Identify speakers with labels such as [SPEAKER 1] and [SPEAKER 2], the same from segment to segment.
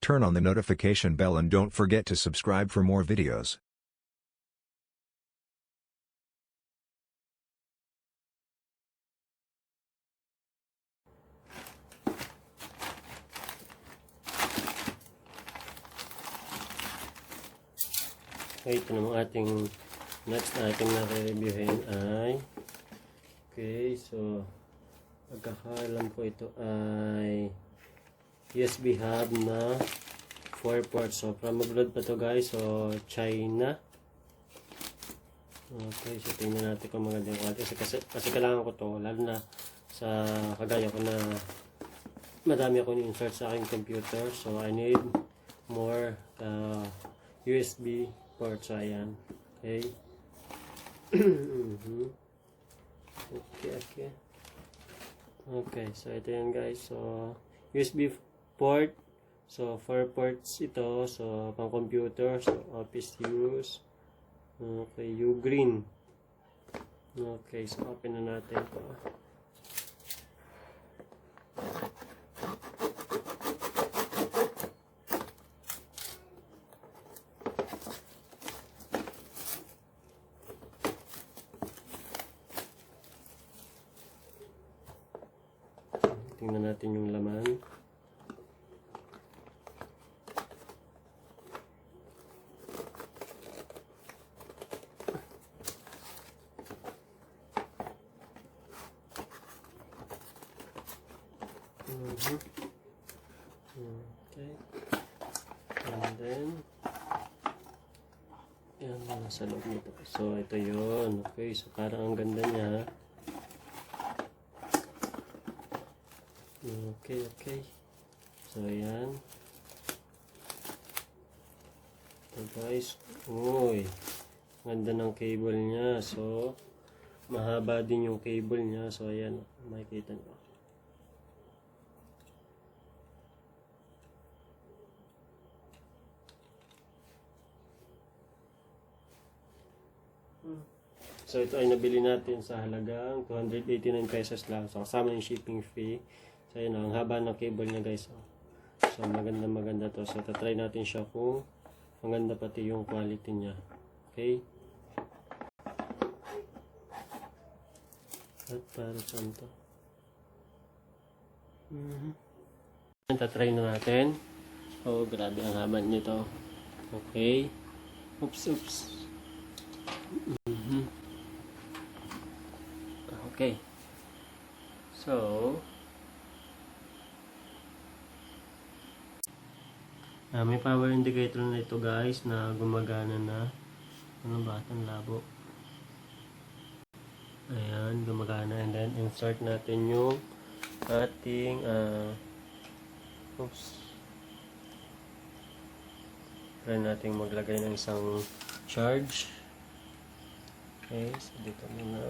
[SPEAKER 1] Turn on the notification bell and don't forget to subscribe for more videos.
[SPEAKER 2] Okay, ito naman ating next na ating nare-reviewin ay so pagkakaalam ko ito ay USB hub na 4 ports. So from abroad pa to guys, so China. Okay, so tingnan natin kung maganda yung quality kasi kailangan ko to, lalo na sa kagaya ko na madami ako ni-insert sa aking computer, so I need more USB ports. So ayan, okay. Okay, so ito yan guys. So USB port, so 4 ports ito, so pang computer, so office use. Okay, Ugreen. Okay, so open na natin ito. Tingnan natin yung laman. Okay. And then yan na nasa loob nito. So ito yun. Okay, so parang ang ganda niya. Okay. So ayan. Ito guys. Uy. Ganda ng cable niya. So mahaba din yung cable niya. So ayan. Makikita nyo. So ito ay nabili natin sa halagang 289 pesos lang. So kasama yung shipping fee. So yun, ang haba ng cable niya guys. So maganda to. So tatry natin siya kung maganda pati yung quality niya. Okay. At para saan to? Tatry na natin. Oh, grabe ang haba nito. Okay. Oops. Okay. So may power indicator na ito guys na gumagana na. Ano ba? Ang labo. Ayan, gumagana. And then insert natin yung ating try natin maglagay ng isang charge. Okay, so dito muna.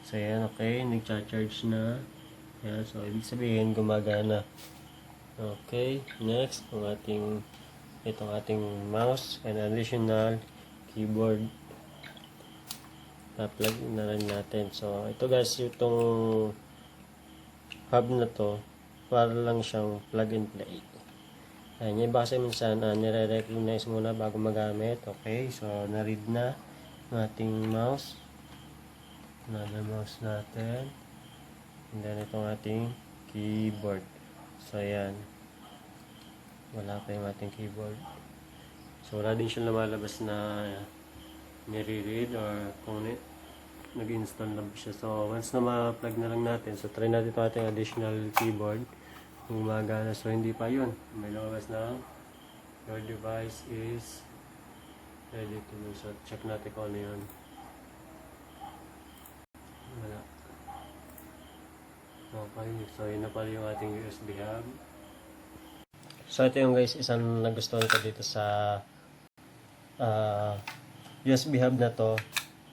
[SPEAKER 2] So yan, okay, nag-charge na. Yan, so ibig sabihin gumagana. Okay, next itong ating mouse and additional keyboard. Na-plug na rin natin. So ito guys, itong hub na to para lang siyang plug and play. Ayan, yung base minsan nire-recognize muna bago magamit. Okay, so na-read na ng ating mouse. Another mouse natin. And then itong ating keyboard. So ayan. Wala pa yung ating keyboard. So wala din siyang lumalabas na nire-read or kung nag-install lang siya. So once na ma-plug na lang natin, so try natin ito ating additional keyboard. Kung gumagana, so hindi pa yun. May lumabas na your device is ready to use. So check natin kung ano yun. Wala. Okay, so yun na pala yung ating USB hub. So ito yung guys, isang nagustuhan ko dito sa USB hub na to.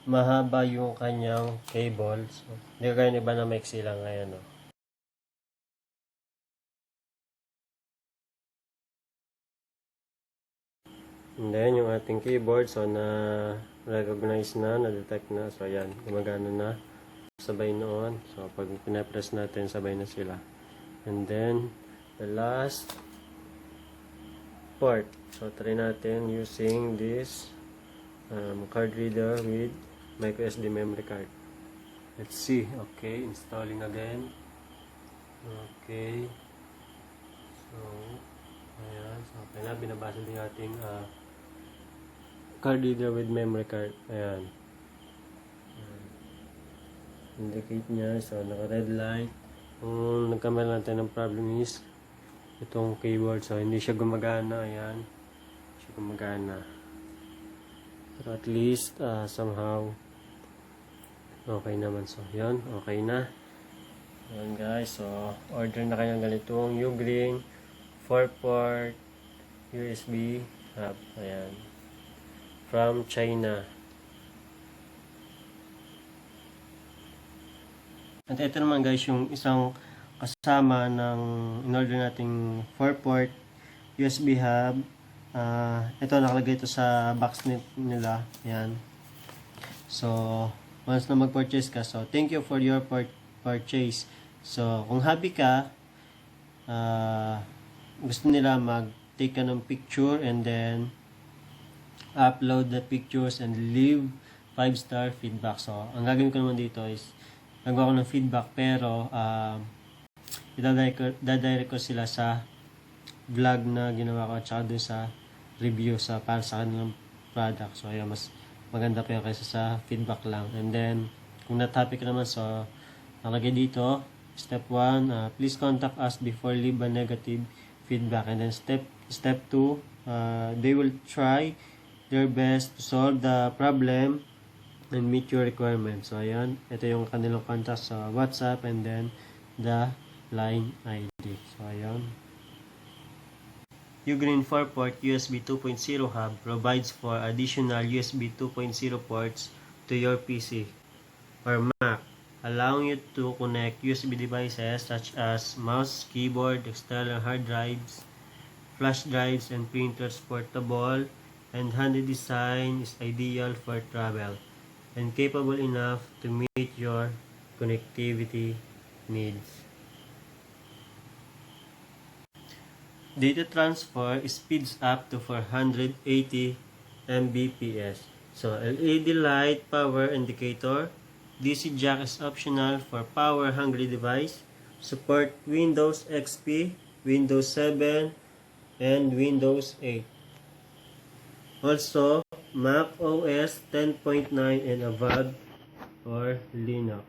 [SPEAKER 2] Mahaba yung kanyang cable. So, hindi ko kaya iba na maiksi lang ngayon. No? And then yung ating keyboard, so recognize na, na-detect na. So ayan, gumagana na. Sabay noon. So pag pinapress natin, sabay na sila. And then, the last port. So try natin using this card reader with micro SD memory card. Let's see. Okay, installing again. Okay. So, ayan. So, okay na. Binabasa din ating card reader with memory card. Ayan. Indicate niya. So, naka-red light. Kung nagkamali natin ng problem is itong keyboard. So, hindi siya gumagana. Ayan. Hindi siya gumagana. Pero at least, somehow, okay naman. So, yun. Okay na. Ayan guys. So, order na kayo ng ganitong Ugreen 4-port USB hub. Ayan. From China. At ito naman guys, yung isang kasama ng in-order nating 4-port USB hub. Ito nakalagay ito sa box nila. Ayan. So, once na mag-purchase ka, so thank you for your purchase. So, kung happy ka, gusto nila mag-take ka ng picture and then upload the pictures and leave 5-star feedback. So, ang gagawin ko naman dito is nagawa ko ng feedback pero idadirect ko sila sa vlog na ginawa ko at saka dun sa review para sa kanilang product. So, ayun, mas maganda pa yun kaysa sa feedback lang. And then, kung na-topic naman, so, nalagay dito, step 1, please contact us before leave a negative feedback. And then, step 2, they will try their best to solve the problem and meet your requirements. So, ayan, ito yung kanilang contact sa WhatsApp and then the line ID. So, ayan. Ugreen 4-port USB 2.0 hub provides for additional USB 2.0 ports to your PC or Mac, allowing you to connect USB devices such as mouse, keyboard, external hard drives, flash drives, and printers. Portable and handy design is ideal for travel and capable enough to meet your connectivity needs. Data transfer speeds up to 480 Mbps. So, LED light power indicator. DC jack is optional for power-hungry device. Support Windows XP, Windows 7, and Windows 8. Also, Mac OS 10.9 and above or Linux.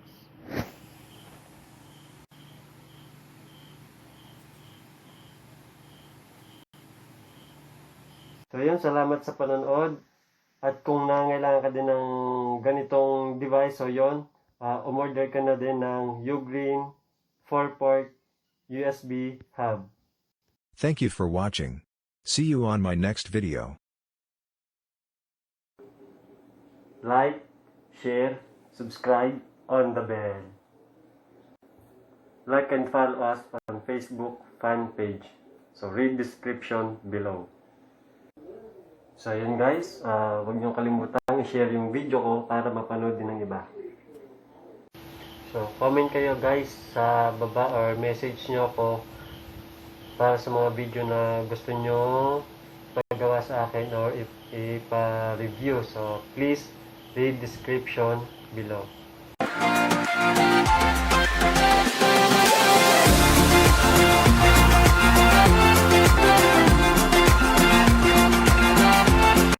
[SPEAKER 2] So yun, salamat sa panonood. At kung nangailangan ka din ng ganitong device, so yun, umorder ka na din ng Ugreen 4-port USB hub.
[SPEAKER 1] Thank you for watching. See you on my next video.
[SPEAKER 2] Like, share, subscribe on the bell. Like and follow us on Facebook fan page. So read description below. So yun guys, huwag niyong kalimutan i-share yung video ko para mapanood din ng iba. So comment kayo guys sa baba or message nyo ako para sa mga video na gusto nyo pagawa sa akin or ipa-review. So please read description below.